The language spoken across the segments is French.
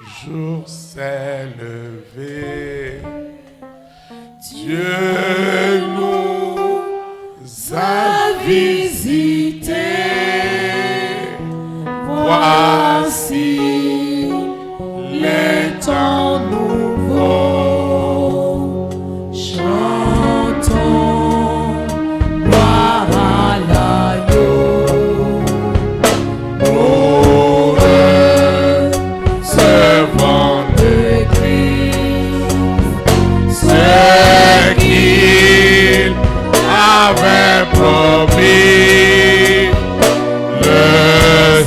jour s'est levé. Dieu nous a visités. Voici les temps nouveaux. Chantons gloire à l'agneau. Heureux servant de Christ, ce qu'il avait promis, le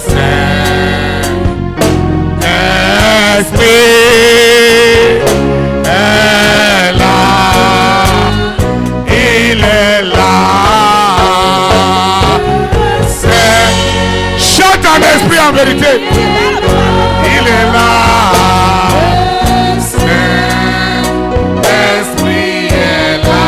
Saint-Esprit est là, il est là. Chante en esprit en vérité, il est là. Saint-Esprit est là.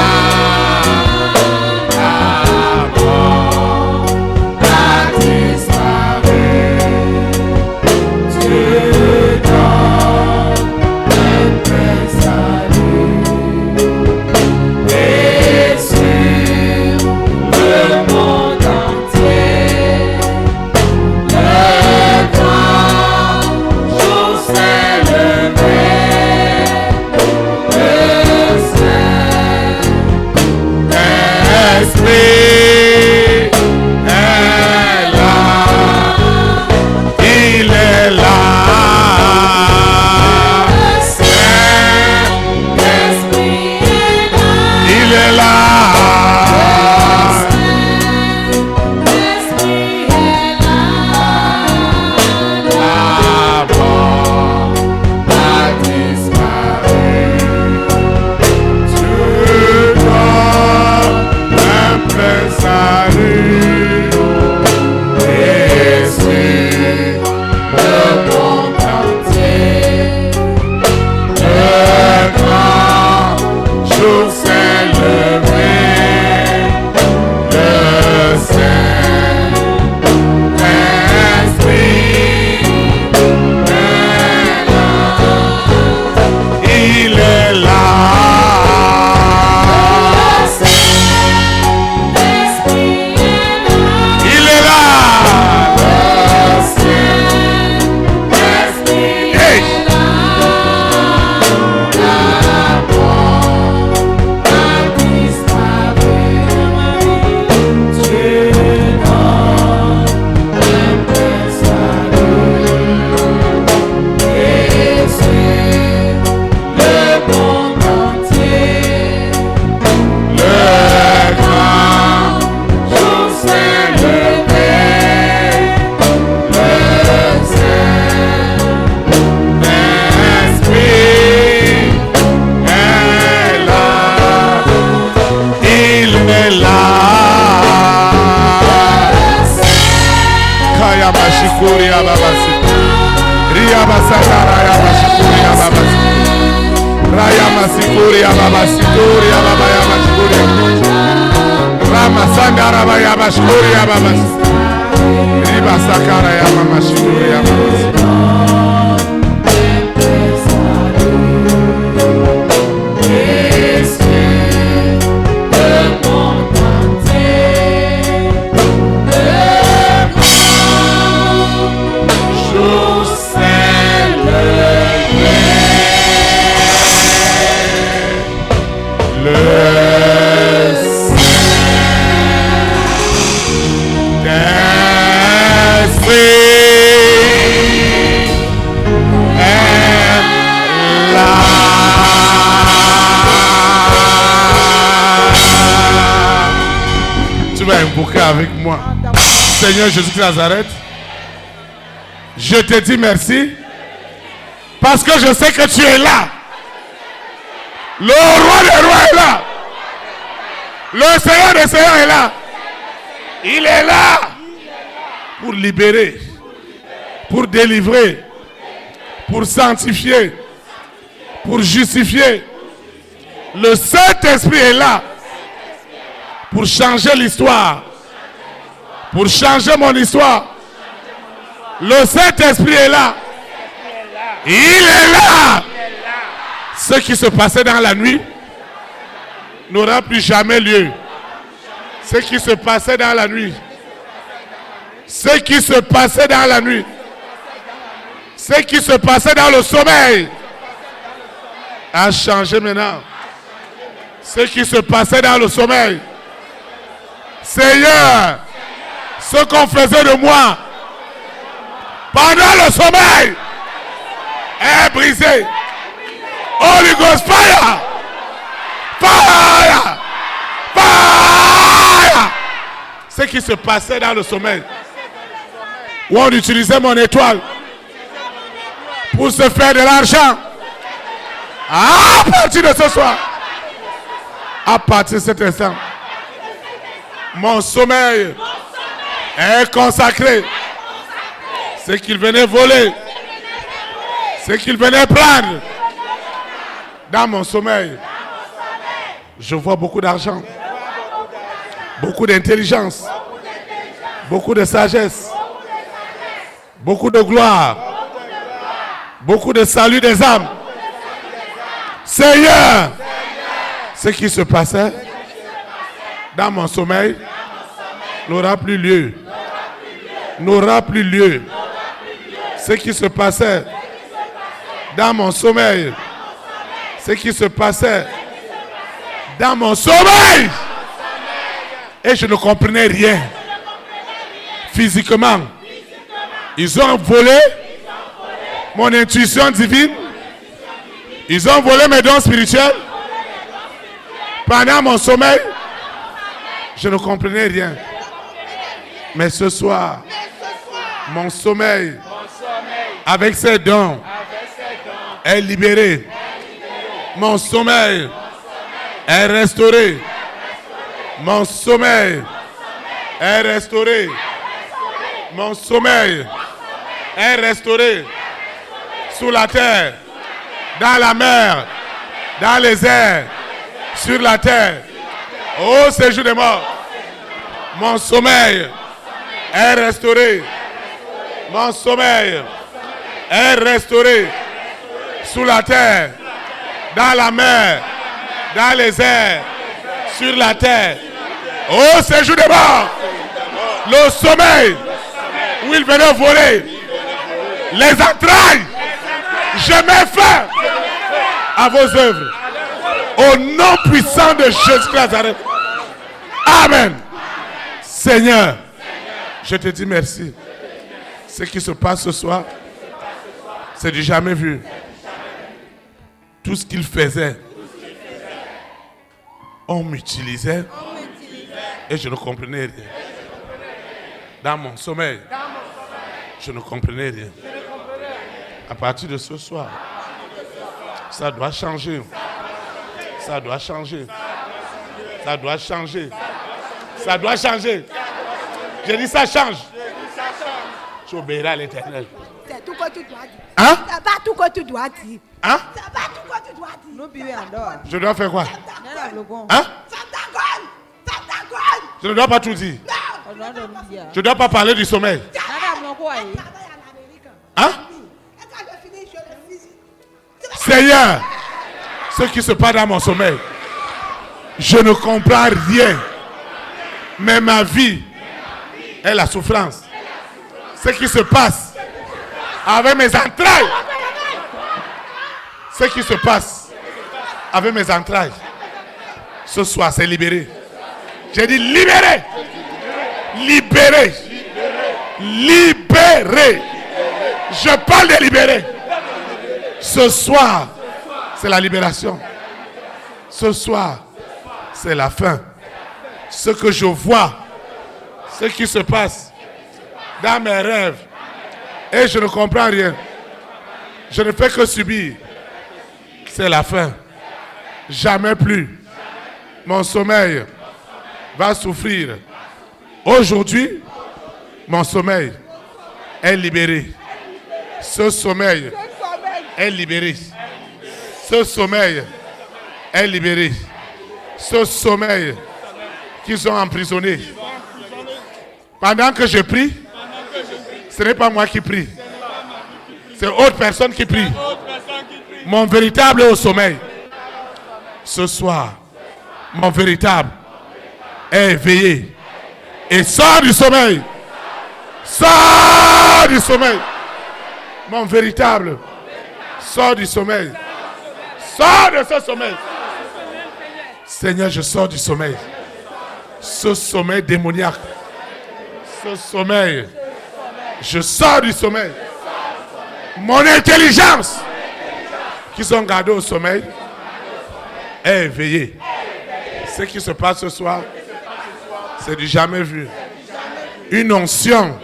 Avec moi, Seigneur Jésus de Nazareth, je te dis merci parce que je sais que tu es là. Le roi des rois est là. Le Seigneur des seigneurs est là. Il est là pour libérer, pour délivrer, pour sanctifier, pour justifier. Le Saint-Esprit est là pour changer l'histoire, pour changer mon histoire. Le Saint-Esprit est là Il est là. Ce qui se passait dans la nuit n'aura plus jamais lieu. Ce qui se passait dans la nuit. Ce qui se passait dans la nuit. Ce qui se passait dans le sommeil a changé maintenant. Ce qui se passait dans le sommeil. Seigneur, ce qu'on faisait de moi pendant le sommeil est brisé. Holy Ghost fire! Fire! Fire! Ce qui se passait dans le sommeil. Où on utilisait mon étoile pour se faire de l'argent. À partir de ce soir, à partir de cet instant, mon sommeil est consacré. Ce qu'il venait voler, ce qu'il venait prendre dans mon sommeil. Je vois beaucoup d'argent, beaucoup d'intelligence, beaucoup de sagesse, beaucoup de gloire, beaucoup de salut des âmes. Seigneur, ce qui se passait dans mon sommeil n'aura plus lieu. N'aura plus lieu. Ce qui se passait dans mon sommeil. Ce qui se passait dans mon sommeil. Et je ne comprenais rien. Physiquement. Ils ont volé mon intuition divine. Ils ont volé mes dons spirituels. Pendant mon sommeil, je ne comprenais rien. Mais ce soir, mon sommeil, avec ses dons, est libéré. Mon sommeil est restauré. Mon sommeil est restauré. Mon sommeil est restauré. Sous la terre, dans la mer, dans les airs, sur la terre, au séjour des morts. Mon sommeil est restauré. Mon sommeil est restauré. Sous la terre, dans la mer, dans les airs, sur la terre, au séjour des morts. Le sommeil où il venait voler les entrailles. Je mets fin à vos œuvres. Au nom puissant de Jésus Nazareth. Amen. Seigneur, je te dis merci. Ce qui se passe ce soir, c'est du jamais vu. Tout ce qu'il faisait, on m'utilisait et je ne comprenais rien. Dans mon sommeil, je ne comprenais rien. À partir de ce soir, ça doit changer. Ça doit changer. Ça doit changer. Ça doit changer. J'ai dit ça change. Tu obéiras à l'Éternel. C'est tout que tu dois dire. Hein? C'est pas tout que tu dois dire. Hein? C'est pas tout que tu dois dire. Je dois faire quoi? Hein? Je ne dois pas tout dire. Je ne dois pas parler du sommeil. Hein? Seigneur, ce qui se passe dans mon sommeil, je ne comprends rien. Mais ma vie est la souffrance. Ce qui se passe avec mes entrailles. Ce qui se passe avec mes entrailles. Ce soir, c'est libéré. J'ai dit libéré. Libéré. Libéré. Je parle de libéré. Ce soir, c'est la libération. Ce soir, c'est la fin. Ce que je vois, ce qui se passe dans mes rêves, et je ne comprends rien. Je ne fais que subir. C'est la fin. Jamais plus. Mon sommeil va souffrir. Aujourd'hui, mon sommeil est libéré. Ce sommeil est libéré. Ce sommeil est libéré. Ce sommeil qu'ils ont emprisonné. Pendant que je prie, ce n'est pas moi qui prie. C'est autre personne qui prie. Mon véritable est au sommeil. Ce soir, mon véritable est éveillé et sort du sommeil. Sors du sommeil. Mon véritable sort du sommeil. Sors de ce sommeil. Seigneur, je sors du sommeil. Ce sommeil démoniaque. Ce sommeil. Je sors du sommeil. Mon intelligence qui sont gardées au sommeil est éveillée. Ce qui se passe ce soir, c'est du jamais vu. Une onction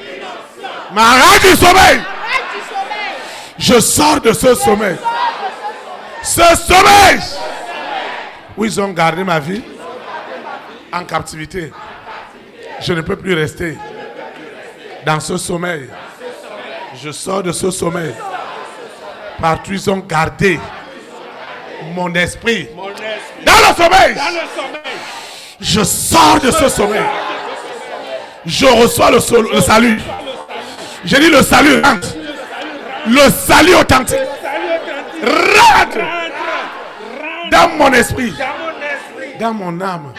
m'arrête du sommeil. Je sors de ce sommeil. Ce sommeil où ils ont gardé ma vie en captivité. Je ne peux plus rester dans ce sommeil. Je sors de ce sommeil. Partout ils ont gardé mon esprit dans le sommeil. Je sors de ce sommeil. Je reçois le salut. J'ai dit le salut rentre. Le salut authentique rentre dans mon esprit, dans mon âme,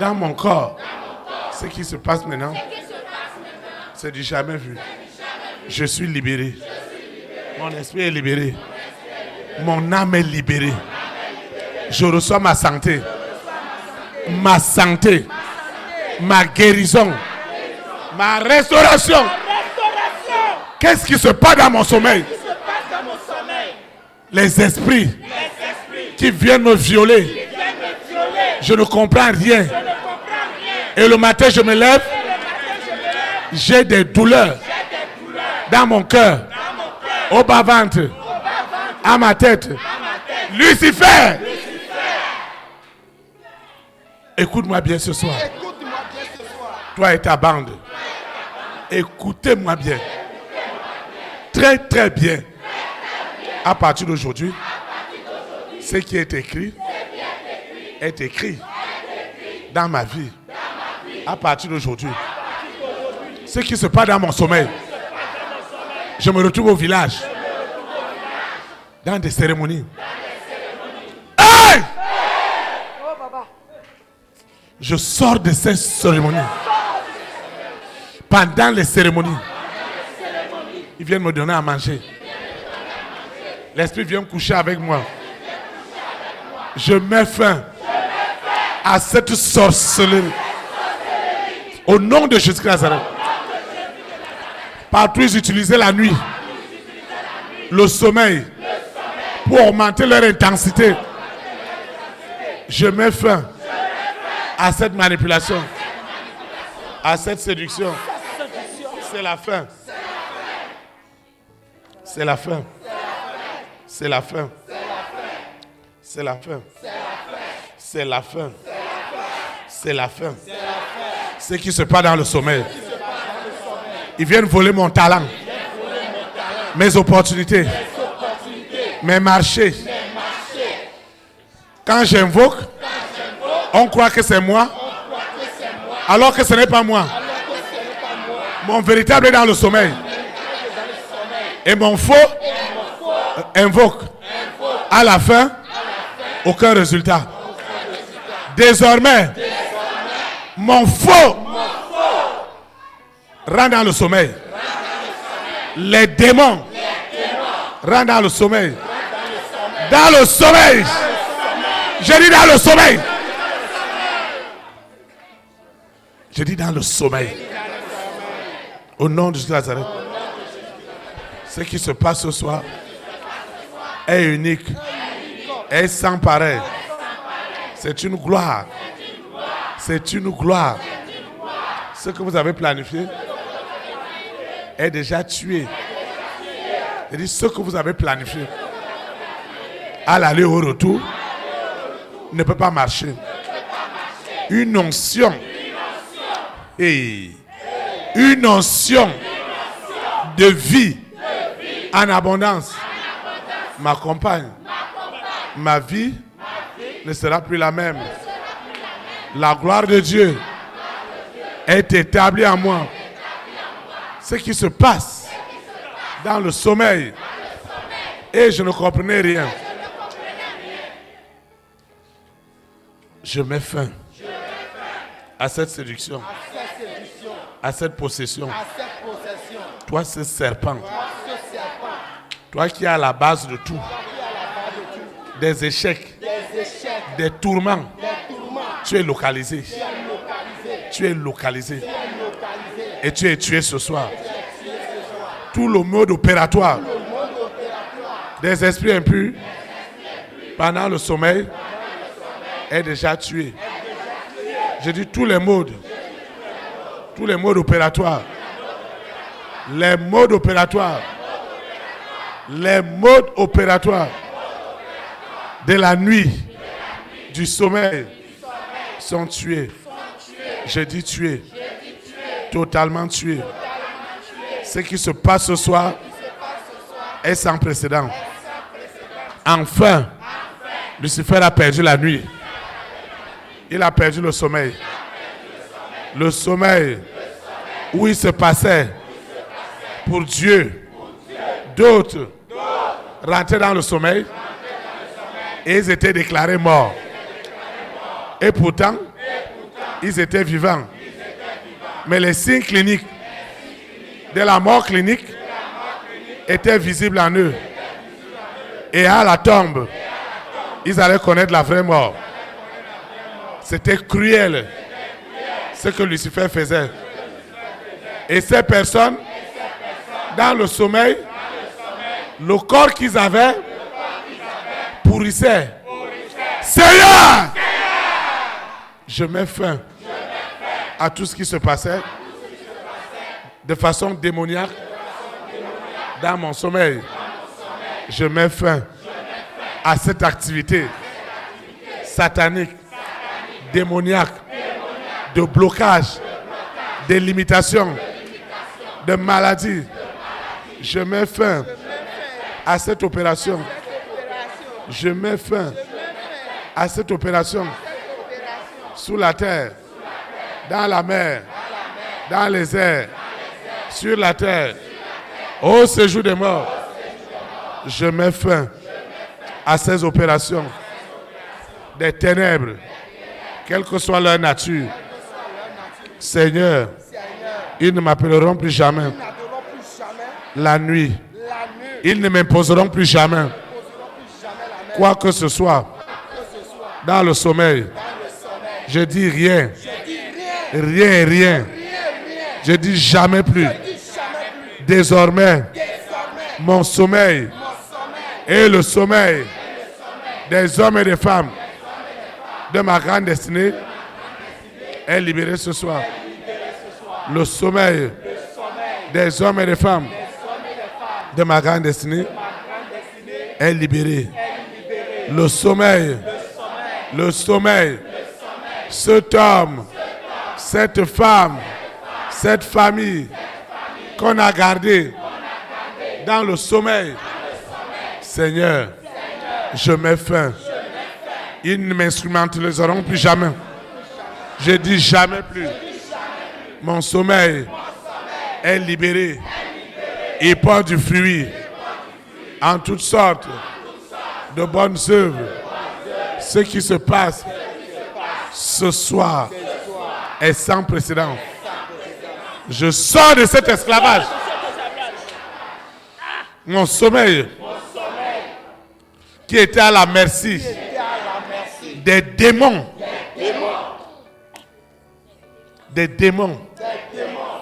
dans mon corps. Ce qui se passe maintenant, c'est du jamais vu. Je suis libéré. Mon esprit est libéré. Mon âme est libérée. Je reçois ma santé. Ma santé. Ma guérison. Ma restauration. Qu'est-ce qui se passe dans mon sommeil? Les esprits qui viennent me violer. Je ne comprends rien. Et le matin, je me lève. J'ai des douleurs dans mon cœur, au bas-ventre, à ma tête. Lucifer, écoute-moi bien ce soir. Toi et ta bande, écoutez-moi bien. Très très bien. À partir d'aujourd'hui, ce qui est écrit dans ma vie. À partir d'aujourd'hui, ce qui se passe dans mon sommeil, je me retrouve au village, dans des cérémonies. Hey! Je sors de ces cérémonies. Pendant les cérémonies, ils viennent me donner à manger. L'esprit vient me coucher avec moi. Je mets fin à cette sorcellerie. Au nom de Jésus-Christ Nazareth. Partout ils utilisaient la nuit, le sommeil, pour augmenter leur intensité. Je mets fin à cette manipulation, à cette séduction. C'est la fin. C'est la fin. C'est la fin. C'est la fin. C'est la fin. C'est la fin. Ce qui se passe dans le sommeil. Ils viennent voler mon talent, mes opportunités, mes marchés. Quand j'invoque, on croit que c'est moi, alors que ce n'est pas moi. Mon véritable est dans le sommeil. Et mon faux invoque. À la fin, aucun résultat. Désormais, mon faux rentre dans le sommeil. Les démons rentrent dans le sommeil. Dans le sommeil. Je dis dans le sommeil. Je dis dans le sommeil. Au nom de Jésus Nazareth. Ce qui se passe ce soir est unique. Est sans pareil. C'est une gloire. C'est une gloire. Ce que vous avez planifié est déjà tué. C'est-à-dire ce que vous avez planifié à l'aller au retour ne peut pas marcher. Une onction et une onction de vie en abondance m'accompagne. Ma vie ne sera plus la même. La gloire de Dieu est établie en moi. Ce qui se passe dans le sommeil. Et je ne comprenais rien. Je mets fin à cette séduction, à cette possession. Toi, ce serpent, toi qui es à la base de tout, des échecs, des tourments, tu es localisé. Tu es localisé. Et tu es tué ce soir. Tout le mode opératoire des esprits impurs pendant le sommeil est déjà tué. Je dis tous les modes opératoires, les modes opératoires de la nuit, du sommeil sont tués. Je dis tués, totalement tués. Ce qui se passe ce soir est sans précédent. Enfin, Lucifer a perdu la nuit. Il a perdu le sommeil. Le sommeil où il se passait pour Dieu. D'autres rentraient dans le sommeil et ils étaient déclarés morts. Et pourtant, ils étaient vivants. Mais les signes cliniques de la mort clinique étaient visibles en eux. Et à la tombe, ils allaient connaître la vraie mort. C'était cruel ce que Lucifer faisait. Et ces personnes, dans le sommeil, le corps qu'ils avaient pourrissait. Seigneur, je mets fin à tout ce qui se passait de façon démoniaque dans mon sommeil. Je mets fin à cette activité satanique, démoniaque, de blocage, de limitation, de maladie. Je mets fin à cette opération. Je mets fin à cette opération sous la terre, dans la mer, dans les airs, sur la terre, au séjour des morts. Je mets fin à ces opérations des ténèbres, quelle que soit leur nature. Seigneur, ils ne m'appelleront plus jamais la nuit. Ils ne m'imposeront plus jamais quoi que ce soit dans le sommeil. Je dis rien. Rien. Je dis jamais plus. Désormais, mon sommeil et le sommeil des hommes et des femmes de ma grande destinée est libéré ce soir. Le sommeil des hommes et des femmes de ma grande destinée est libéré. Le sommeil, cet homme, cette femme, cette famille qu'on a gardée dans le sommeil. Seigneur, je mets fin. Ils ne m'instrumentaliseront plus jamais. Je dis jamais plus. Mon sommeil est libéré. Il porte du fruit en toutes sortes de bonnes œuvres. Ce qui se passe ce soir est sans précédent. Je sors de cet esclavage. Mon sommeil qui était à la merci des démons. Des démons.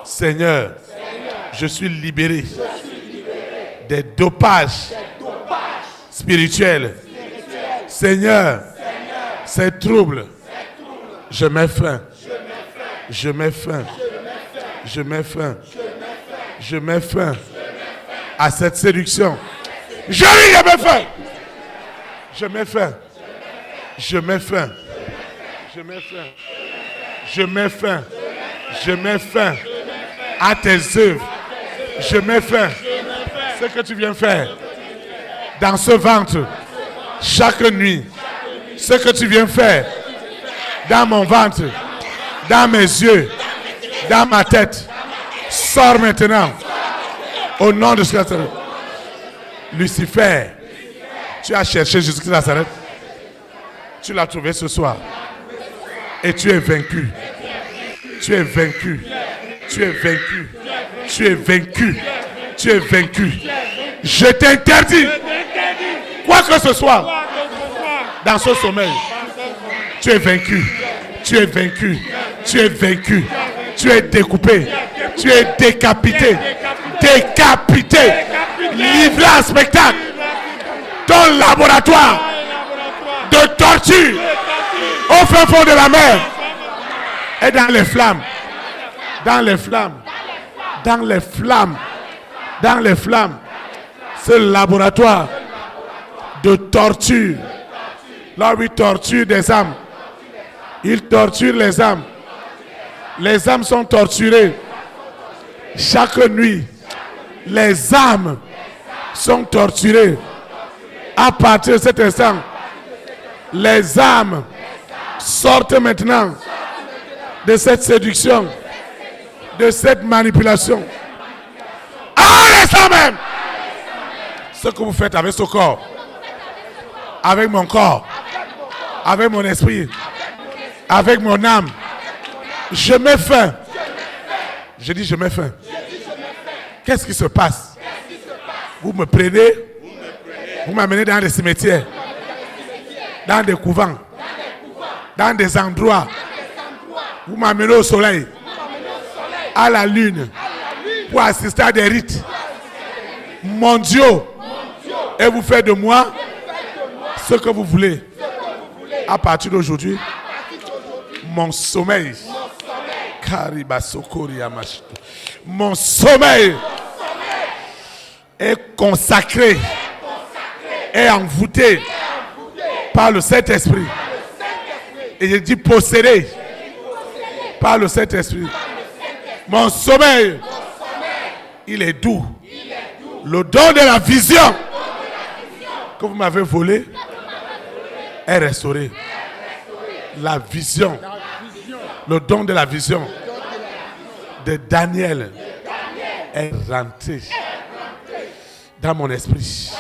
Seigneur, je suis libéré des dopages spirituels. Seigneur, ces troubles, je mets fin. Je mets fin. Je mets fin. Je mets fin à cette séduction. Je mets fin. Je mets fin. Je mets fin. Je mets fin. Je mets fin. Je mets fin à tes œuvres. Je mets fin. Ce que tu viens faire dans ce ventre chaque nuit. Ce que tu viens faire dans mon ventre, dans mes yeux, dans ma tête. Sors maintenant. Au nom de Jésus de Nazareth. Lucifer, tu as cherché Jésus de Nazareth. Tu l'as trouvé ce soir. Et tu es vaincu. Tu es vaincu. Tu es vaincu. Tu es vaincu. Tu es vaincu. Je t'interdis, quoi que ce soit, dans ce sommeil. Tu es vaincu. Tu es vaincu. Tu es vaincu. Tu es découpé. Tu es décapité. Décapité. Livré en spectacle. Ton laboratoire de torture au fin fond de la mer et dans les flammes. Dans les flammes. Dans les flammes. Dans les flammes. Ce laboratoire de torture. Là où il torture des âmes. Il torture les âmes. Les âmes sont torturées. Chaque nuit, les âmes sont torturées. À partir de cet instant, les âmes sortent maintenant de cette séduction, de cette manipulation. À l'instant même, ce que vous faites avec ce corps, avec mon corps, avec mon esprit, avec mon âme, je mets fin. Je dis je mets fin. Qu'est-ce qui se passe? Vous me prenez, vous m'amenez dans des cimetières, dans des couvents, dans des endroits. Vous m'amenez au soleil, à la lune, pour assister à des rites mondiaux. Et vous faites de moi ce que vous voulez. À partir d'aujourd'hui, mon sommeil, mon sommeil est consacré, est envoûté par le Saint-Esprit. Et je dis possédé par le Saint-Esprit. Mon sommeil, il est doux. Le don de la vision que vous m'avez volé est restauré. La vision, le don de la vision de Daniel est rentré dans mon esprit.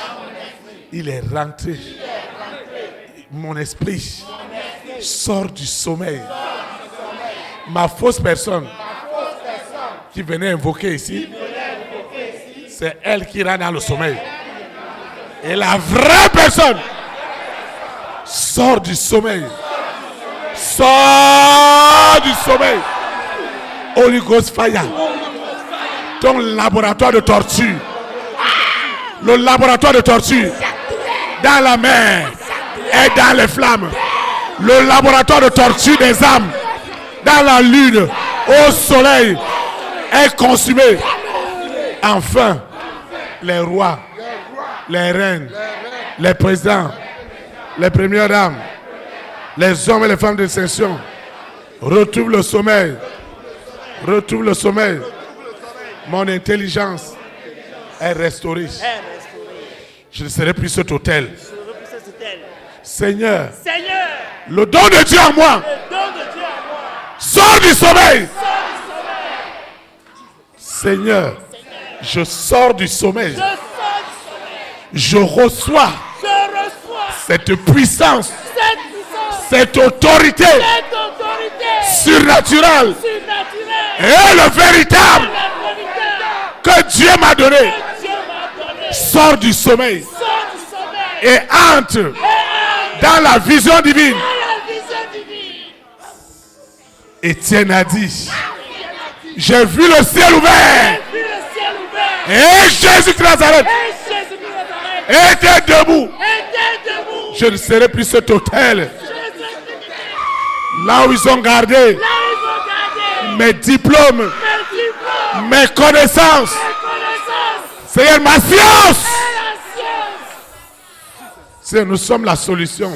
Il est rentré. Mon esprit sort du sommeil. Ma fausse personne qui venait invoquer ici, c'est elle qui rentre dans le sommeil. Et la vraie personne sort du sommeil. Sort du sommeil. Holy Ghost Fire. Ton laboratoire de torture. Le laboratoire de torture. Dans la mer et dans les flammes. Le laboratoire de torture des âmes. Dans la lune, au soleil, est consumé. Enfin, les rois, les reines, les présidents, les premières dames, les hommes et les femmes de distinction retrouvent le sommeil. Retrouvent le sommeil. Mon intelligence est restaurée. Je ne serai plus cet hôtel. Seigneur, le don de Dieu en moi sort du sommeil. Seigneur, je sors du sommeil. Je reçois cette puissance, cette autorité surnaturelle et le véritable que Dieu m'a donné. Sors du sommeil et entre dans la vision divine. Étienne a dit, j'ai vu le ciel ouvert et Jésus de Nazareth était debout. Je ne serai plus cet hôtel là où ils ont gardé mes diplômes, mes connaissances, Seigneur, ma science. Seigneur, nous sommes la solution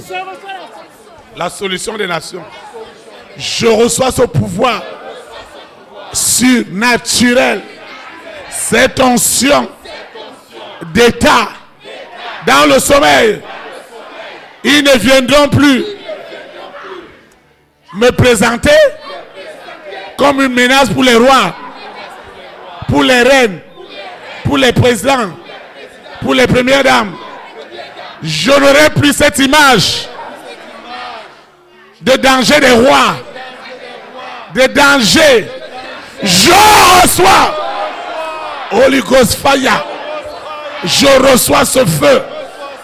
des nations. Je reçois ce pouvoir surnaturel, cette onction d'état dans le sommeil. Ils ne viendront plus me présenter comme une menace pour les rois, pour les reines, pour les présidents, pour les premières dames. Je n'aurai plus cette image de danger des rois, de danger. Je reçois Holy Ghost Fire. Je reçois ce feu.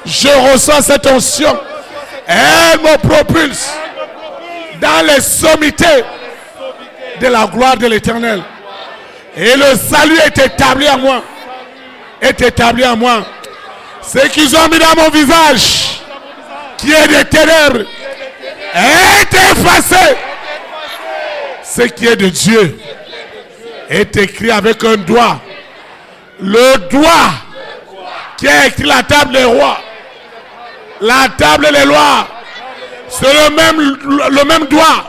Je reçois cette onction. Elle me propulse dans les sommités de la gloire de l'Éternel. Et le salut est établi en moi. Est établi en moi. Ce qu'ils ont mis dans mon visage, qui est des ténèbres, est effacé. Ce qui est de Dieu est écrit avec un doigt. Le doigt qui a écrit la table des rois, la table des lois, c'est le même doigt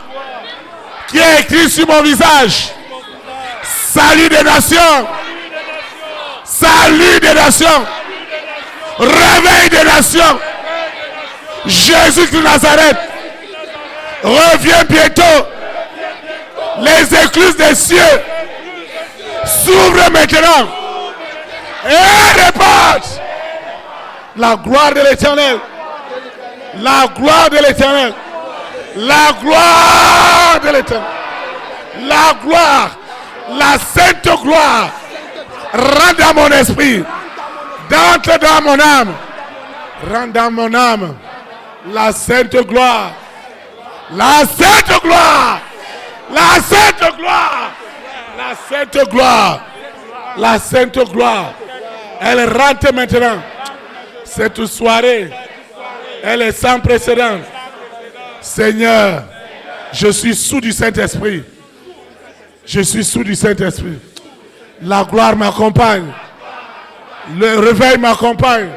qui est écrit sur mon visage. Salut des nations, salut des nations, réveil des nations. Jésus de Nazareth revient bientôt. Les écluses des cieux s'ouvrent maintenant et les portes. La gloire de l'Éternel, la gloire de l'Éternel, la gloire de l'Éternel, la gloire, la sainte gloire rentre dans mon esprit, entre dans mon âme, rentre dans mon âme, la sainte gloire, la sainte gloire, la sainte gloire, la sainte gloire, la sainte gloire. Elle rentre maintenant. Cette soirée, elle est sans précédent. Seigneur, je suis sous du Saint-Esprit. Je suis sous du Saint-Esprit. La gloire m'accompagne. Le réveil m'accompagne.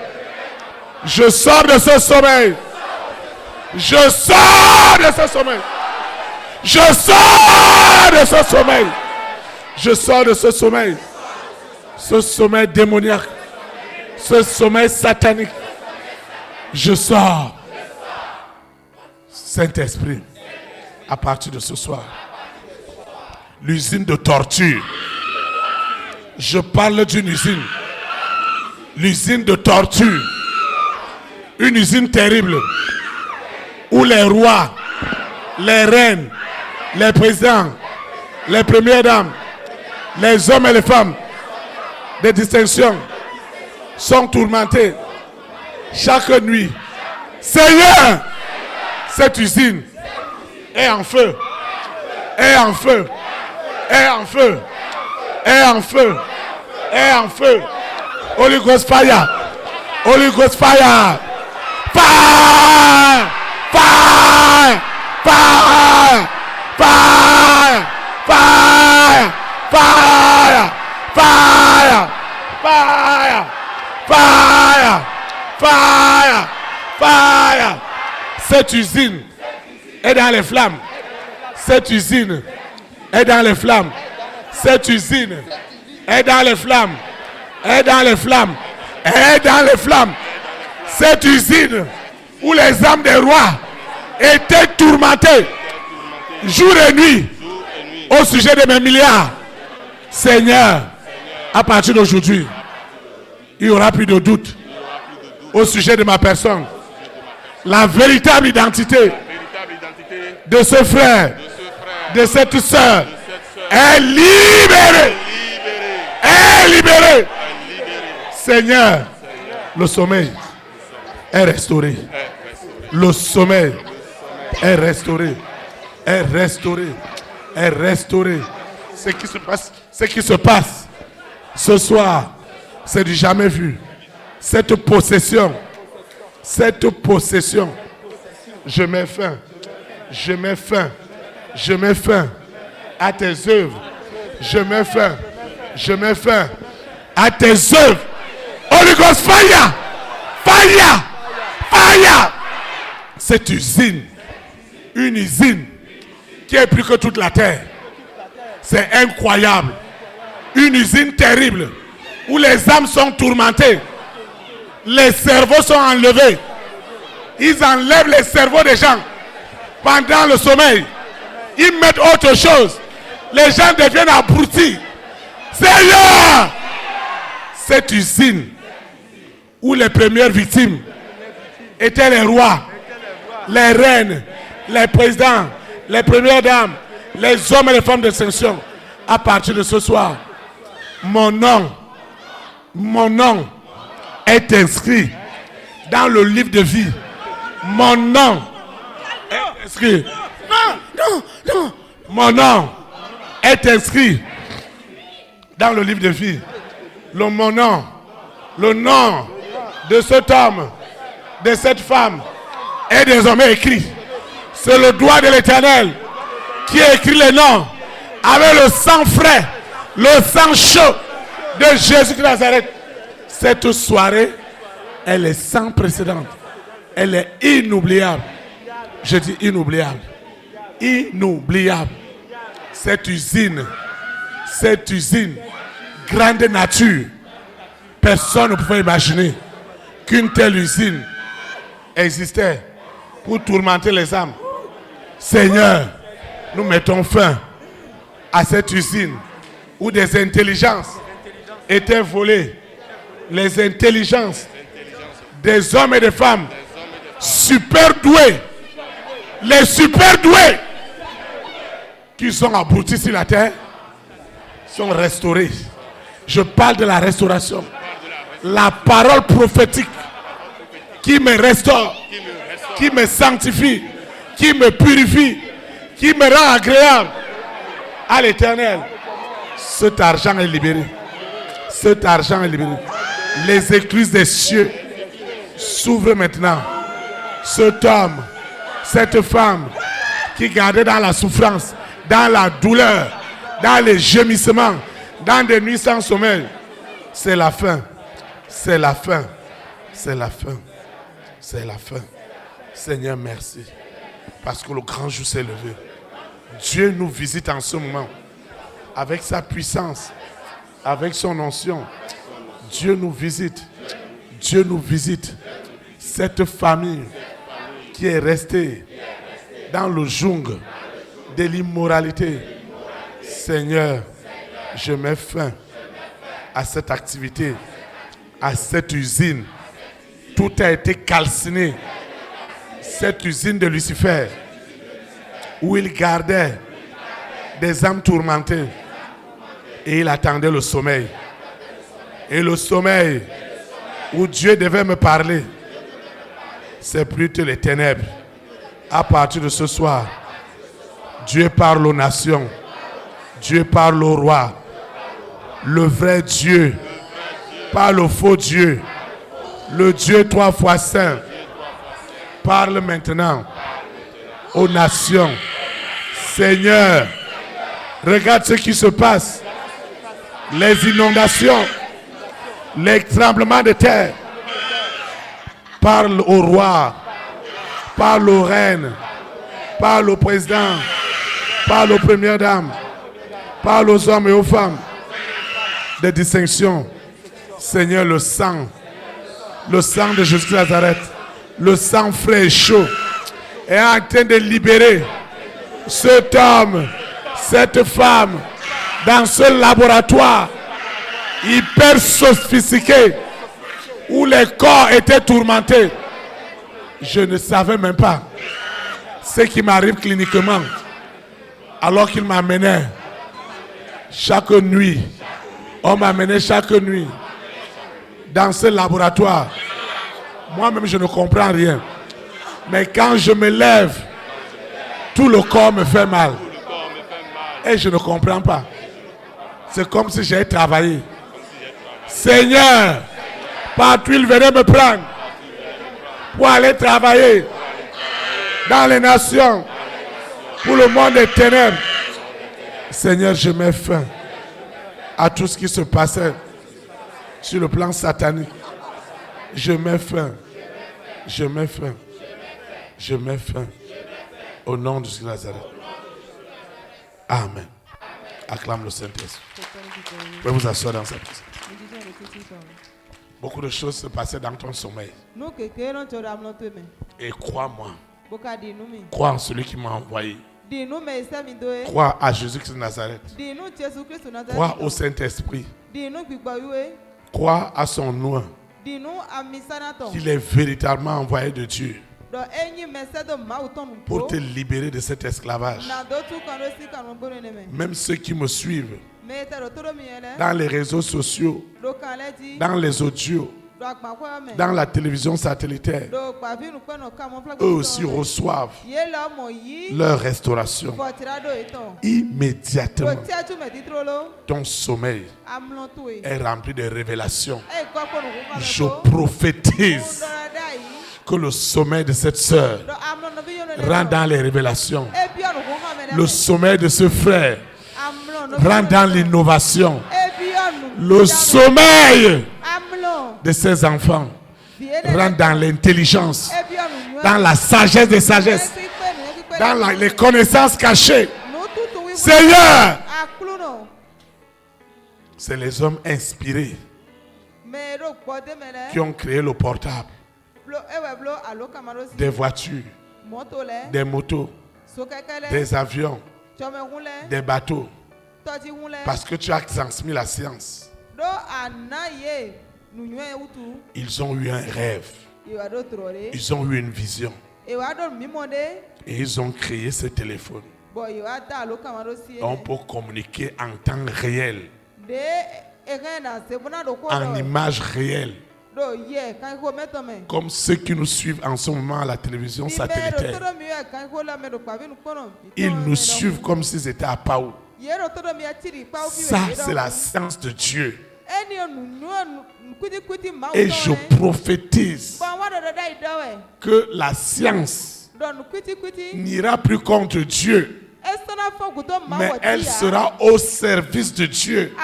Je sors de ce sommeil. Je sors de ce sommeil. Je sors de ce sommeil. Je sors de ce sommeil. Ce sommeil démoniaque. Ce sommeil satanique. Je sors. Saint-Esprit, à partir de ce soir, l'usine de torture. Je parle d'une usine. L'usine de torture. Une usine terrible. Où les rois, les reines, les présidents, les premières dames, les hommes et les femmes de distinction sont tourmentés chaque nuit. Seigneur, cette usine est en feu, est en feu, est en feu, est en feu, est en feu. Holy Ghost fire, Holy Ghost fire, fire, fire, fire, fire, fire, fire, fire, fire, fire, fire, fire. Cette usine est dans les flammes. Cette usine est dans les flammes. Cette usine est dans les flammes. Est dans les flammes. Est dans les flammes. Cette usine où les âmes des rois étaient tourmentées jour et nuit au sujet de mes milliards. Seigneur, à partir d'aujourd'hui, il n'y aura plus de doute au sujet de ma personne. La véritable identité de ce frère, de cette soeur est libérée. Est libérée. Seigneur, le sommeil est restauré. Le sommeil est restauré. Est restauré. Est restauré. Ce qui se passe ce soir, c'est du jamais vu. Cette possession, je mets fin, je mets fin, je mets fin à tes œuvres. Je mets fin, je mets fin à tes œuvres. Holy Ghost fire, fire, fire. Cette usine, une usine qui est plus que toute la terre. C'est incroyable. Une usine terrible où les âmes sont tourmentées. Les cerveaux sont enlevés. Ils enlèvent les cerveaux des gens pendant le sommeil. Ils mettent autre chose. Les gens deviennent abrutis. Seigneur, cette usine où les premières victimes étaient les rois, les reines, les présidents, les premières dames, les hommes et les femmes d'extinction. À partir de ce soir, mon nom est inscrit dans le livre de vie. Mon nom est inscrit. Non. Mon nom est inscrit dans le livre de vie. Le nom de cet homme, de cette femme est désormais écrit. C'est le doigt de l'Éternel qui a écrit les noms avec le sang frais, le sang chaud de Jésus de Nazareth. Cette soirée, elle est sans précédent. Elle est inoubliable. Je dis inoubliable. Inoubliable. Cette usine, grande nature. Personne ne pouvait imaginer qu'une telle usine existait pour tourmenter les âmes. Seigneur, nous mettons fin à cette usine où des intelligences étaient volées. Les intelligences des hommes et des femmes super doués, les super doués qui sont abrutis sur la terre, sont restaurés. Je parle de la restauration. La parole prophétique qui me restaure, qui me sanctifie, qui me purifie, qui me rend agréable à l'Éternel. Cet argent est libéré. Cet argent est libéré. Les écluses des cieux s'ouvrent maintenant. Cet homme, cette femme qui gardait dans la souffrance, dans la douleur, dans les gémissements, dans des nuits sans sommeil, c'est la fin. C'est la fin. C'est la fin. C'est la fin. Seigneur, merci. Parce que le grand jour s'est levé. Dieu nous visite en ce moment. Avec sa puissance. Avec son onction. Dieu nous visite. Dieu nous visite. Cette famille qui est restée dans le joug de l'immoralité. Seigneur, je mets fin à cette activité, à cette usine. Tout a été calciné. Cette usine de Lucifer, où il gardait des âmes tourmentées et il attendait le sommeil. Et le sommeil où Dieu devait me parler, c'est plutôt les ténèbres. À partir de ce soir, Dieu parle aux nations. Dieu parle au roi. Le vrai Dieu, pas le faux Dieu. Le Dieu 3 fois saint parle maintenant aux nations. Seigneur, regarde ce qui se passe. Les inondations, les tremblements de terre. Parle au roi, parle aux reines, parle au président, parle aux premières dames, parle aux hommes et aux femmes. Des distinctions. Seigneur, le sang de Jésus de Nazareth, le sang frais et chaud est en train de libérer cet homme, cette femme dans ce laboratoire hyper sophistiqué où les corps étaient tourmentés. Je ne savais même pas ce qui m'arrive cliniquement alors qu'il m'amenait chaque nuit. On m'amenait chaque nuit dans ce laboratoire. Moi-même, je ne comprends rien. Mais quand je me lève, tout le corps me fait mal. Et je ne comprends pas. C'est comme si j'avais travaillé. Seigneur, partout il venait me prendre pour aller travailler dans les nations, pour le monde des ténèbres. Seigneur, je mets fin à tout ce qui se passait sur le plan satanique. Je mets fin. Je mets fin. Je mets fin. Au nom de Jésus de Nazareth. Amen. Acclame le Saint-Esprit. Vous pouvez vous asseoir dans sa présence. Beaucoup de choses se passaient dans ton sommeil. Et crois-moi. Crois en celui qui m'a envoyé. Crois à Jésus-Christ de Nazareth. Crois au Saint-Esprit. croit à son nom qu'il est véritablement envoyé de Dieu pour te libérer de cet esclavage. Même ceux qui me suivent dans les réseaux sociaux, dans les audios, dans la télévision satellitaire, eux aussi reçoivent leur restauration. Immédiatement, ton sommeil est rempli de révélations. Je prophétise que le sommeil de cette sœur rentre dans les révélations. Le sommeil de ce frère rentre dans l'innovation. Le sommeil de ses enfants rentre dans l'intelligence, dans la sagesse des sagesses, dans les connaissances cachées. Seigneur, c'est les hommes inspirés qui ont créé le portable, des voitures, des motos, des avions, des bateaux, parce que tu as transmis la science. Ils ont eu un rêve, ils ont eu une vision et ils ont créé ce téléphone. On peut communiquer en temps réel, en image réelle, comme ceux qui nous suivent en ce moment à la télévision satellitaire. Ils nous suivent comme s'ils étaient à Pau. Ça, c'est la science de Dieu. Et je prophétise que la science n'ira plus contre Dieu, mais elle sera au service de Dieu.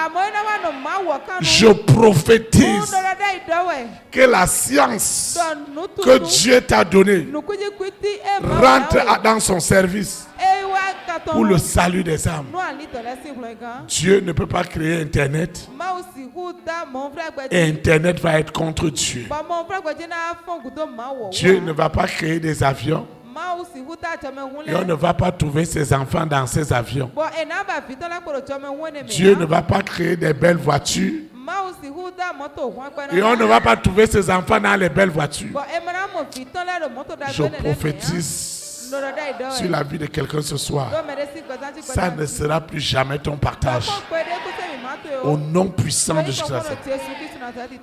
Je prophétise que la science que Dieu t'a donnée rentre dans son service pour le salut des âmes. Dieu ne peut pas créer Internet et Internet va être contre Dieu. Dieu ne va pas créer des avions et on ne va pas trouver ses enfants dans ces avions. Dieu ne va pas créer des belles voitures et on ne va pas trouver ses enfants dans les belles voitures. Je prophétise sur la vie de quelqu'un ce soir. Ça ne sera plus jamais ton partage. Au nom puissant de Jésus-Christ.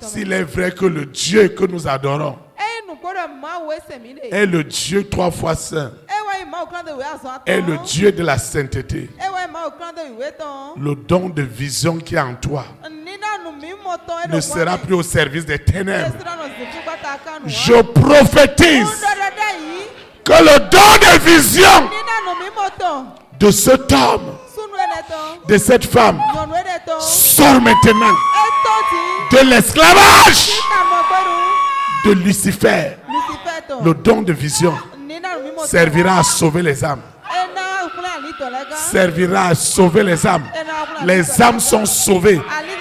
S'il est vrai que le Dieu que nous adorons est le Dieu 3 fois saint, est le Dieu de la sainteté, le don de vision qui est en toi ne sera plus au service des ténèbres. Je prophétise que le don de vision de cet homme, de cette femme, sort maintenant de l'esclavage de Lucifer. Le don de vision servira à sauver les âmes. Servira à sauver les âmes. Les âmes sont sauvées.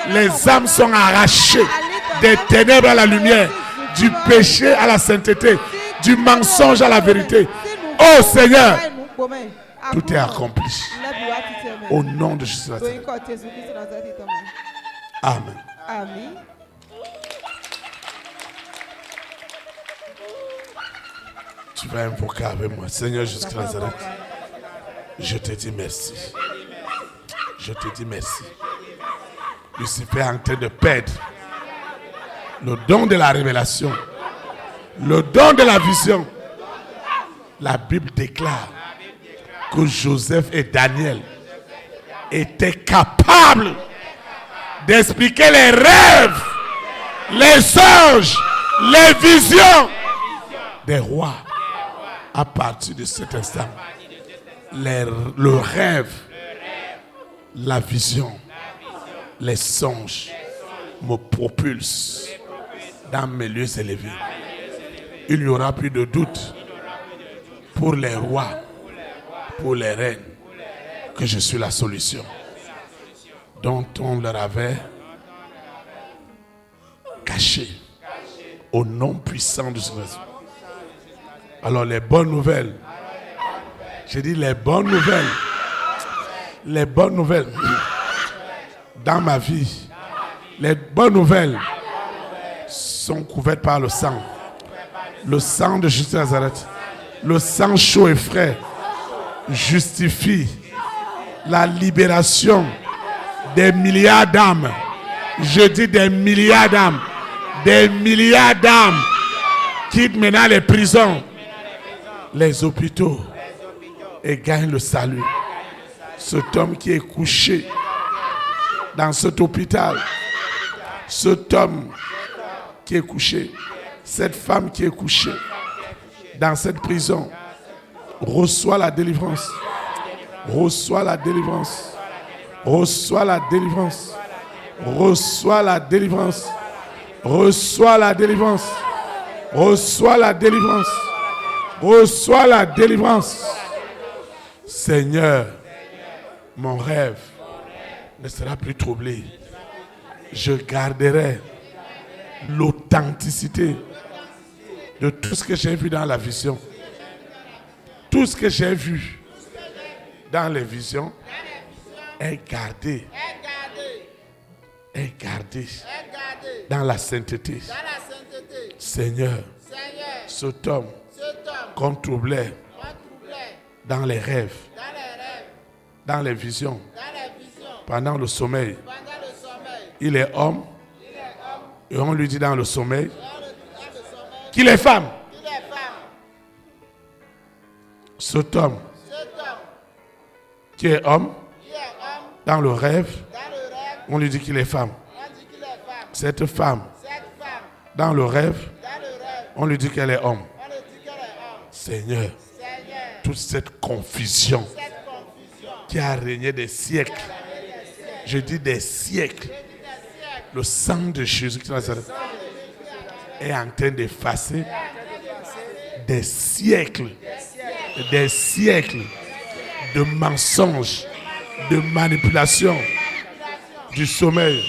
Les âmes sont arrachées des ténèbres à la lumière, du péché à la sainteté, du mensonge à la vérité. Oh Seigneur, tout est accompli. Au nom de Jésus. Amen. Amen. Tu vas invoquer avec moi. Seigneur Jésus-Christ de Nazareth, je te dis merci. Je te dis merci. Lucifer est en train de perdre le don de la révélation, le don de la vision. La Bible déclare que Joseph et Daniel étaient capables d'expliquer les rêves, les songes, les visions des rois. À partir de cet instant, le rêve, la vision, les songes me propulsent dans mes lieux élevés. Il n'y aura plus de doute pour les rois, pour les reines, que je suis la solution dont on leur avait caché au nom puissant de Jésus. Alors les bonnes nouvelles, j'ai dit les bonnes nouvelles dans ma vie, les bonnes nouvelles sont couvertes par le sang. Le sang de Jésus de Nazareth. Le sang chaud et frais justifie la libération des milliards d'âmes. Je dis des milliards d'âmes. Des milliards d'âmes quittent maintenant les prisons, les hôpitaux et gagnent le salut. Cet homme qui est couché dans cet hôpital, cet homme qui est couché, cette femme qui est couchée dans cette prison, reçoit la délivrance. Reçoit la délivrance. Reçoit la délivrance. Reçoit la délivrance. Reçois la délivrance. Reçois la délivrance. Reçois la délivrance. Seigneur, mon rêve ne sera plus troublé. Je garderai l'authenticité de tout ce que j'ai vu dans la vision. Tout ce que j'ai vu dans les visions est gardé. Est gardé dans la sainteté. Seigneur, cet homme qu'on troublait dans les rêves, dans les visions, pendant le sommeil, il est homme et on lui dit dans le sommeil qu'il est femme. Cet homme qui est homme, dans le rêve, on lui dit qu'il est femme. Cette femme, dans le rêve, on lui dit qu'elle est homme. Seigneur, toute cette confusion qui a régné des siècles, je dis des siècles, le sang de Jésus qui est en train d'effacer des siècles de mensonges, de manipulations, du sommeil,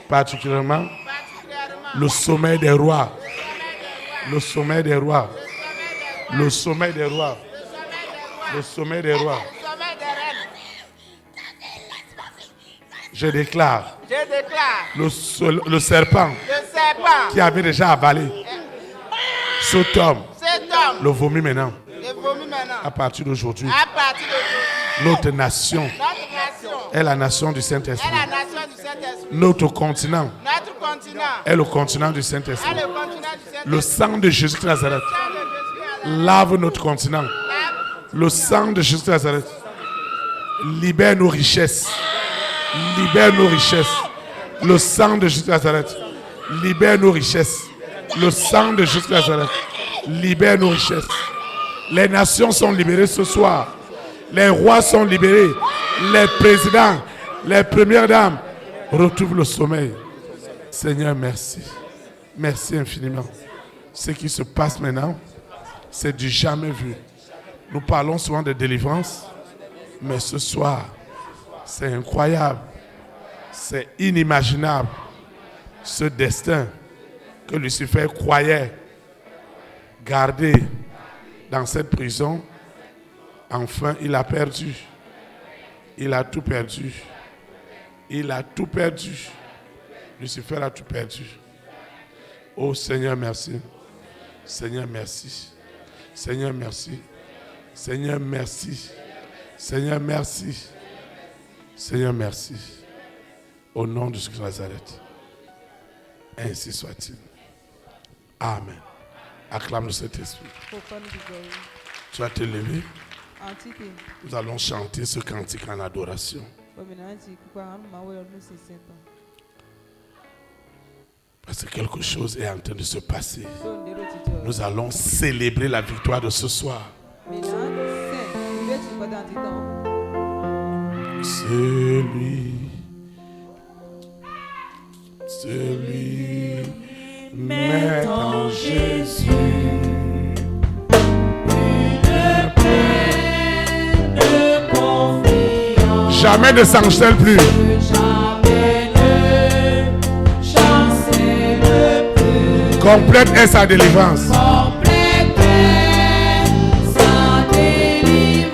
particulièrement le sommeil des rois, le sommeil des rois, le sommeil des rois, le sommeil des rois. Je déclare le serpent qui avait déjà avalé cet homme, le vomit maintenant. À partir d'aujourd'hui, notre nation est la nation du Saint-Esprit. Notre continent est le continent du Saint-Esprit. Le sang de Jésus de Nazareth lave notre continent. Le sang de Jésus de Nazareth libère nos richesses. Libère nos richesses. Le sang de Jésus de Nazareth libère nos richesses. Le sang de Jésus de Nazareth libère nos richesses. Les nations sont libérées ce soir. Les rois sont libérés. Les présidents, les premières dames retrouvent le sommeil. Seigneur, merci. Merci infiniment. Ce qui se passe maintenant, c'est du jamais vu. Nous parlons souvent de délivrance, mais ce soir, c'est incroyable. C'est inimaginable. Ce destin que Lucifer croyait garder dans cette prison, enfin, il a perdu. Il a tout perdu. Il a tout perdu. Lucifer a tout perdu. Oh Seigneur, merci. Seigneur, merci. Seigneur, merci. Seigneur, merci. Seigneur, merci. Seigneur, merci. Au nom de Jésus de Nazareth. Ainsi soit-il. Amen. Acclame le Saint-Esprit. Tu vas te lever. Nous allons chanter ce cantique en adoration. Parce que quelque chose est en train de se passer. Nous allons célébrer la victoire de ce soir. Celui met en Jésus une pleine confiance. Jamais ne s'enchaîne plus. Jamais ne chancelle plus. Complète est sa délivrance. Complète est sa délivrance.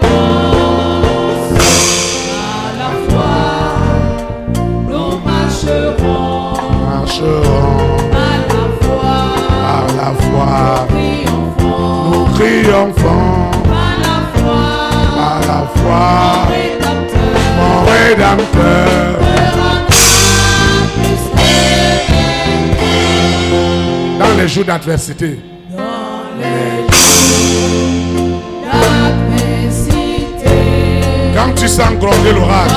À la fois, nous marcherons. À la fois. foi, nous triomphons. Par la foi, mon Rédempteur. Dans les jours d'adversité. Quand tu sens gronder l'orage.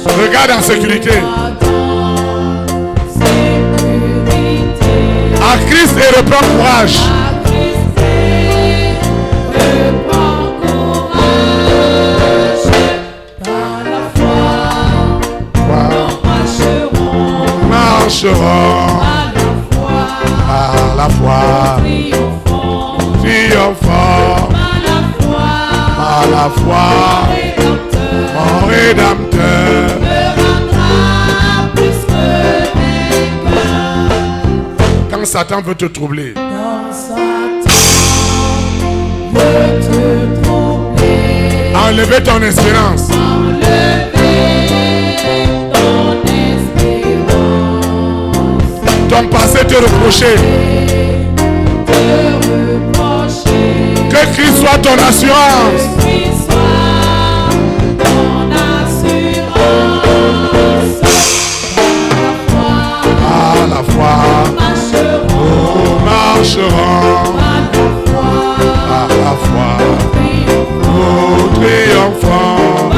Regarde en sécurité. À Christ et reprends courage. Marcherons par la foi, triomphant par la foi, mon Rédempteur. Quand Satan veut te troubler, enlever ton espérance. Ton passé te reprocher. Que Christ soit ton assurance. À la foi, nous marcherons. À la foi, nous triomphons.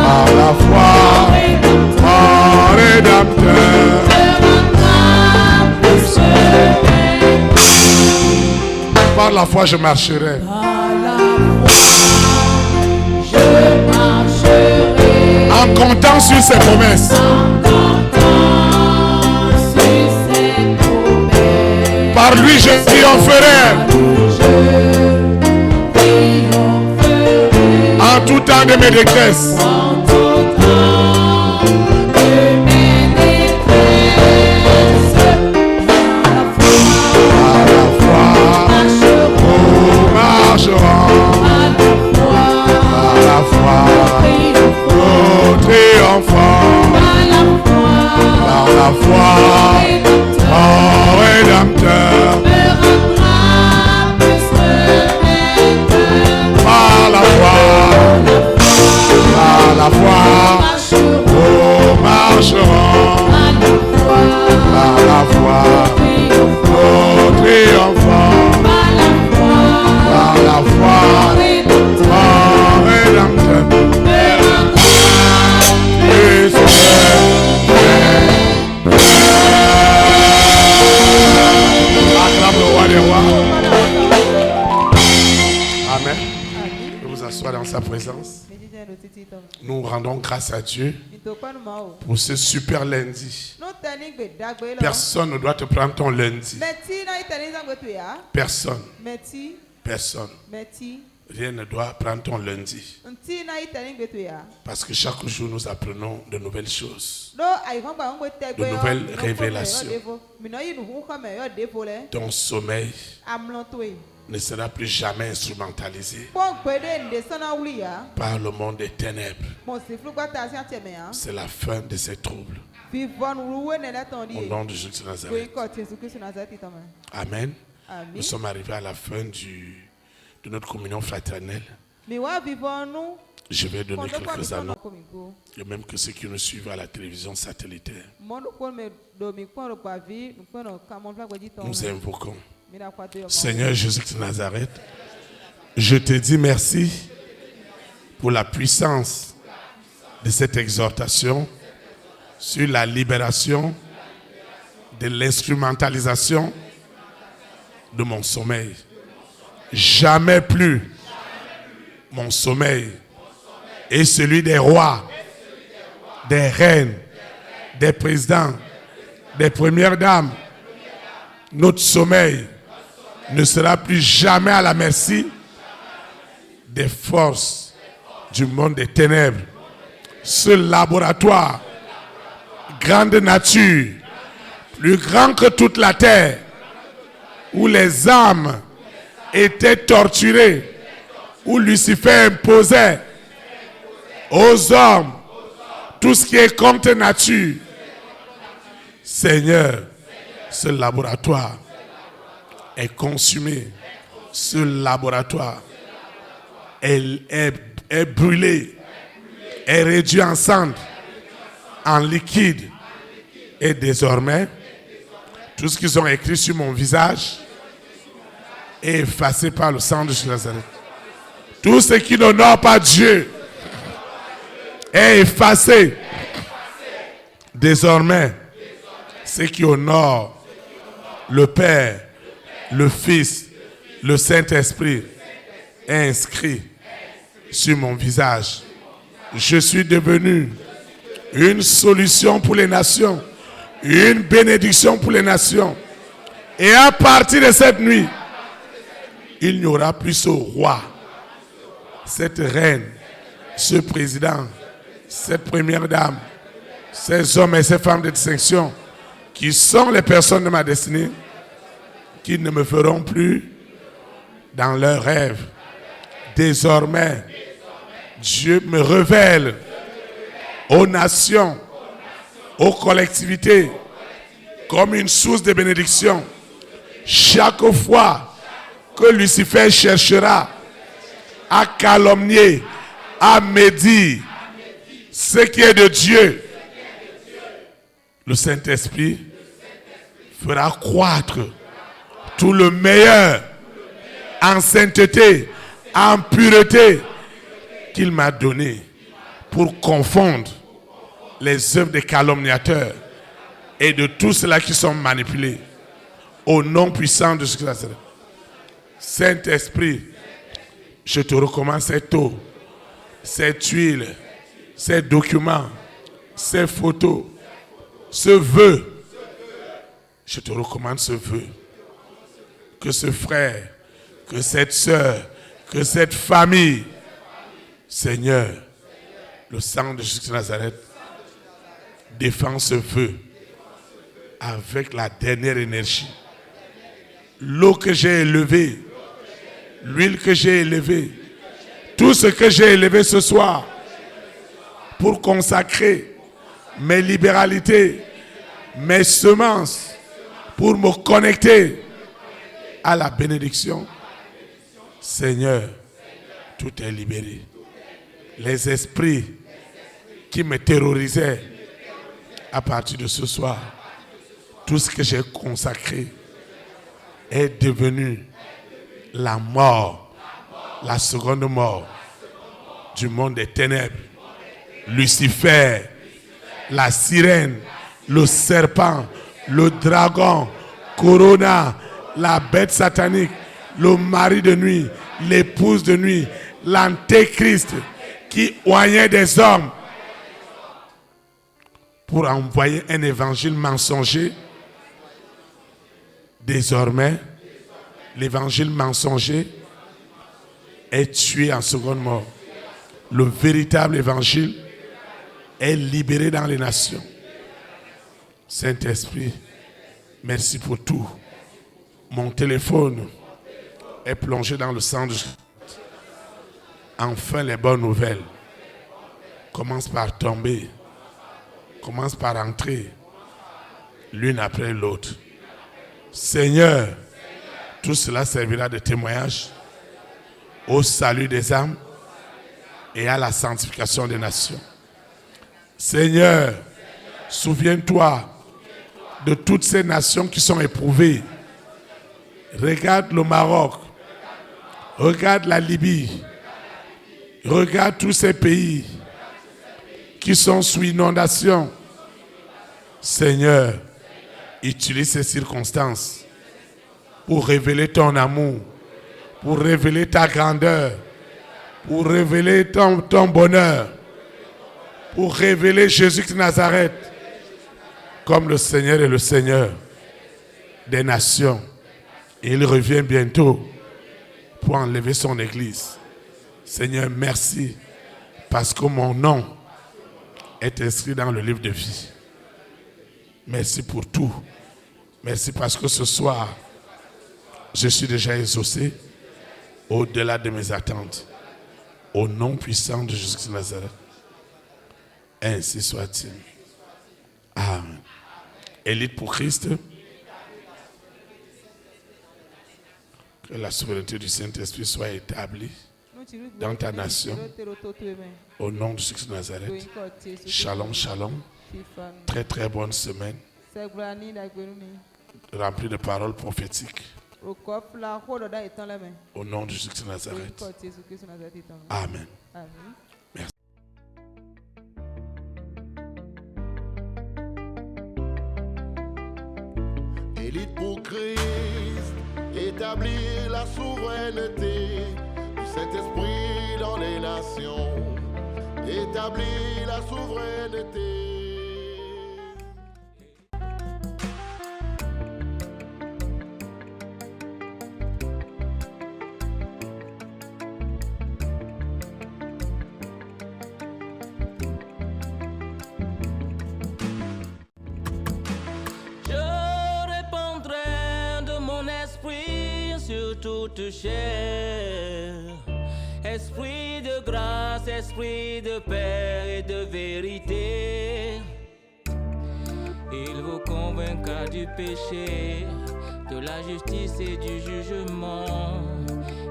À la foi, mon Rédempteur. Par la foi, je marcherai. En comptant sur ses promesses. Par lui, je triompherai. En tout temps de mes détresses. Par la foi, nous triomphons. Par la foi, mon Rédempteur. Par la foi, nous marcherons. Par la foi, nous triomphons. Par la foi, mon Rédempteur. Acclame le roi des rois. Amen. Je vous assois dans sa présence. Nous rendons grâce à Dieu pour ce super lundi. Personne ne doit te prendre ton lundi. Personne. Personne. Rien ne doit prendre ton lundi. Parce que chaque jour nous apprenons de nouvelles choses. De nouvelles révélations. Ton sommeil ne sera plus jamais instrumentalisé par le monde des ténèbres. C'est la fin de ces troubles. Au nom de Jésus de Nazareth. Amen. Nous sommes arrivés à la fin de notre communion fraternelle. Je vais donner quelques annonces, et même que ceux qui nous suivent à la télévision satellitaire. Nous invoquons. Seigneur Jésus de Nazareth, je te dis merci pour la puissance de cette exhortation sur la libération de l'instrumentalisation de mon sommeil. Jamais plus mon sommeil et celui des rois, des reines, des présidents, des premières dames. Notre sommeil ne sera plus jamais à la merci des forces du monde des ténèbres. Ce laboratoire, grande nature, plus grand que toute la terre, où les âmes étaient torturées, où Lucifer imposait aux hommes tout ce qui est contre nature. Seigneur, ce laboratoire est consumé. Ce laboratoire est brûlé, est réduit en cendres, en liquide. Et désormais, tout ce qu'ils ont écrit sur mon visage est effacé par le sang de Jésus Nazareth. Tout ce qui n'honore pas Dieu est effacé. Désormais, ce qui honore le Père, le Fils, le Saint-Esprit est inscrit sur mon visage. Je suis devenu une solution pour les nations, une bénédiction pour les nations. Et à partir de cette nuit, il n'y aura plus ce roi, cette reine, ce président, cette première dame, ces hommes et ces femmes de distinction qui sont les personnes de ma destinée, qui ne me feront plus dans leurs rêves. Désormais, Dieu me révèle aux nations, aux collectivités, comme une source de bénédiction. Chaque fois que Lucifer cherchera à calomnier, à médire ce qui est de Dieu, le Saint-Esprit fera croître tout le meilleur en sainteté, en pureté qu'il m'a donné pour confondre les œuvres des calomniateurs et de tous ceux-là qui sont manipulés au nom puissant de Jésus-Christ. Saint-Esprit, je te recommande cette eau, cette huile, ces documents, ces photos, ce vœu. Je te recommande ce vœu. Que ce frère, que cette sœur, que cette famille, Seigneur, le sang de Jésus de Nazareth défend ce vœu avec la dernière énergie. L'eau que j'ai élevée, l'huile que j'ai élevée, tout ce que j'ai élevé ce soir pour consacrer mes libéralités, mes semences, pour me connecter à la bénédiction. Seigneur, tout est libéré. Les esprits qui me terrorisaient à partir de ce soir, tout ce que j'ai consacré est devenu la mort, la seconde mort du monde des ténèbres. Lucifer, la sirène, le serpent, le dragon, Corona, la bête satanique, le mari de nuit, l'épouse de nuit, l'antéchrist qui oignait des hommes pour envoyer un évangile mensonger. Désormais, l'évangile mensonger est tué en seconde mort. Le véritable évangile est libéré dans les nations. Saint-Esprit, merci pour tout. Mon téléphone est plongé dans le sang de Jésus. Enfin, les bonnes nouvelles commencent par tomber, commencent par entrer, l'une après l'autre. Seigneur, tout cela servira de témoignage au salut des âmes et à la sanctification des nations. Seigneur, souviens-toi de toutes ces nations qui sont éprouvées. Regarde le Maroc, regarde la Libye, regarde tous ces pays qui sont sous inondation. Seigneur, utilise ces circonstances pour révéler ton amour, pour révéler ta grandeur, pour révéler ton bonheur, pour révéler Jésus de Nazareth comme le Seigneur et le Seigneur des nations. Et il revient bientôt pour enlever son église. Seigneur, merci parce que mon nom est inscrit dans le livre de vie. Merci pour tout. Merci parce que ce soir, je suis déjà exaucé au-delà de mes attentes. Au nom puissant de Jésus de Nazareth. Ainsi soit-il. Amen. Élite pour Christ. Que la souveraineté du Saint-Esprit soit établie dans ta nation. Au nom de Jésus de Nazareth. Shalom, shalom. Très très bonne semaine. Remplie de paroles prophétiques. Au nom de Jésus de Nazareth. Amen. Merci. Élite pour Christ, établir la souveraineté du Saint-Esprit dans les nations. Établir la souveraineté. Toute chair, esprit de grâce, esprit de paix et de vérité, il vous convaincra du péché, de la justice et du jugement,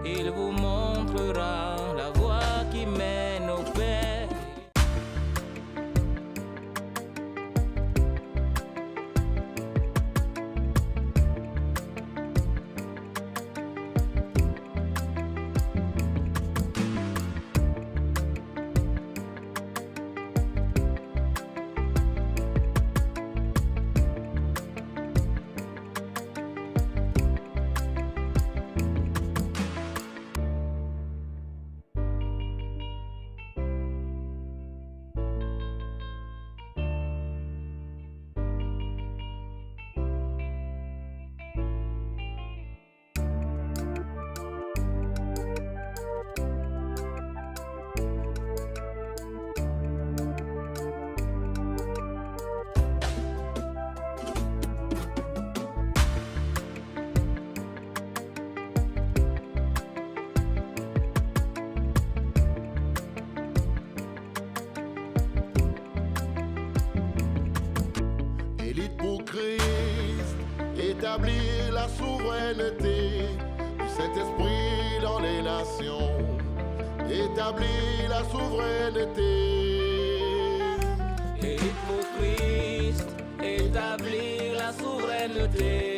il vous montrera la voie qui mène au Père. Élite pour Christ, établir la souveraineté du Saint-Esprit dans les nations. Établir la souveraineté. Élite pour Christ, établir la souveraineté